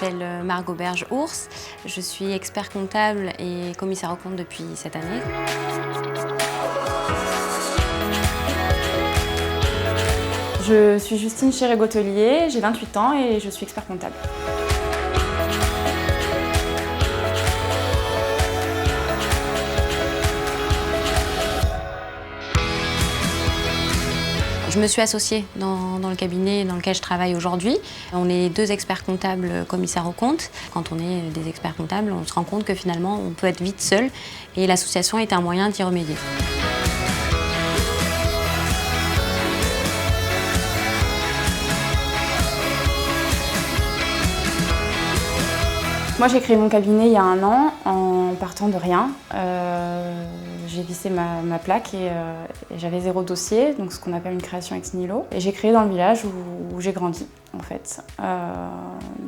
m'appelle Margot Berge-Ours. Je suis expert comptable et commissaire aux comptes depuis cette année. Je suis Justine Chéré-Gautelier, j'ai 28 ans et je suis expert comptable. Je me suis associée dans le cabinet dans lequel je travaille aujourd'hui. On est 2 experts comptables commissaires aux comptes. Quand on est des experts comptables, on se rend compte que finalement on peut être vite seul et l'association est un moyen d'y remédier. Moi, j'ai créé mon cabinet il y a 1 an en partant de rien. J'ai vissé ma plaque et j'avais 0 dossier, donc ce qu'on appelle une création ex nihilo. Et j'ai créé dans le village où j'ai grandi, en fait.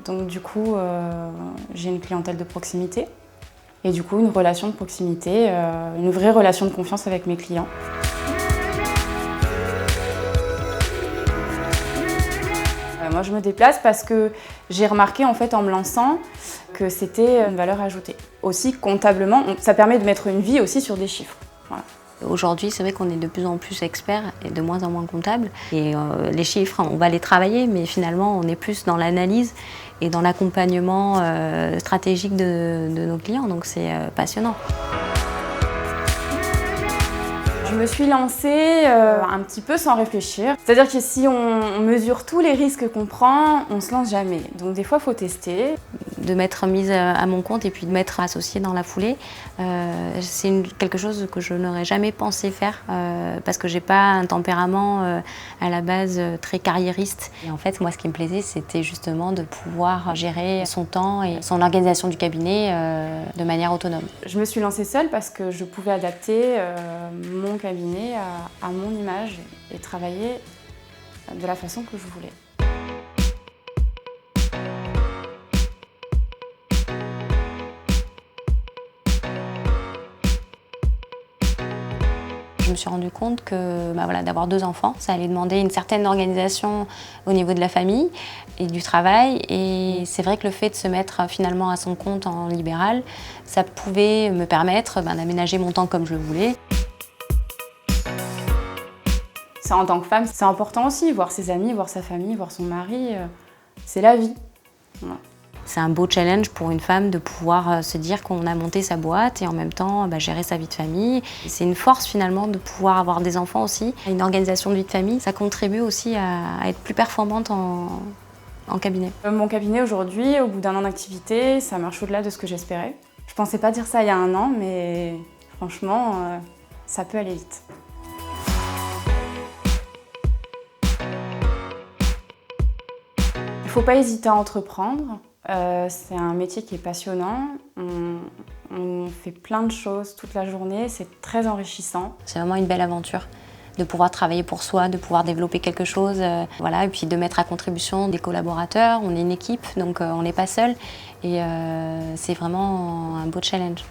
Donc du coup, j'ai une clientèle de proximité et du coup une relation de proximité, une vraie relation de confiance avec mes clients. Moi, je me déplace parce que j'ai remarqué en fait en me lançant que c'était une valeur ajoutée. Aussi, comptablement, ça permet de mettre une vie aussi sur des chiffres. Voilà. Aujourd'hui, c'est vrai qu'on est de plus en plus experts et de moins en moins comptables. Et les chiffres, on va les travailler, mais finalement, on est plus dans l'analyse et dans l'accompagnement stratégique de nos clients. Donc c'est passionnant. Je me suis lancée un petit peu sans réfléchir. C'est-à-dire que si on mesure tous les risques qu'on prend, on ne se lance jamais. Donc des fois, il faut tester. De m'être mise à mon compte et puis de m'être associée dans la foulée, c'est quelque chose que je n'aurais jamais pensé faire parce que j'ai pas un tempérament à la base très carriériste. Et en fait, moi, ce qui me plaisait, c'était justement de pouvoir gérer son temps et son organisation du cabinet de manière autonome. Je me suis lancée seule parce que je pouvais adapter mon cabinet à mon image et travailler de la façon que je voulais. Je me suis rendu compte que d'avoir 2 enfants, ça allait demander une certaine organisation au niveau de la famille et du travail. Et c'est vrai que le fait de se mettre finalement à son compte en libéral, ça pouvait me permettre d'aménager mon temps comme je le voulais. Ça, en tant que femme, c'est important aussi, voir ses amis, voir sa famille, voir son mari, c'est la vie. Voilà. C'est un beau challenge pour une femme de pouvoir se dire qu'on a monté sa boîte et en même temps gérer sa vie de famille. C'est une force finalement de pouvoir avoir des enfants aussi. Une organisation de vie de famille, ça contribue aussi à être plus performante en cabinet. Mon cabinet aujourd'hui, au bout d'1 an d'activité, ça marche au-delà de ce que j'espérais. Je pensais pas dire ça il y a 1 an, mais franchement, ça peut aller vite. Il ne faut pas hésiter à entreprendre. C'est un métier qui est passionnant. On fait plein de choses toute la journée, c'est très enrichissant. C'est vraiment une belle aventure de pouvoir travailler pour soi, de pouvoir développer quelque chose, et puis de mettre à contribution des collaborateurs. On est une équipe, donc on n'est pas seul et c'est vraiment un beau challenge.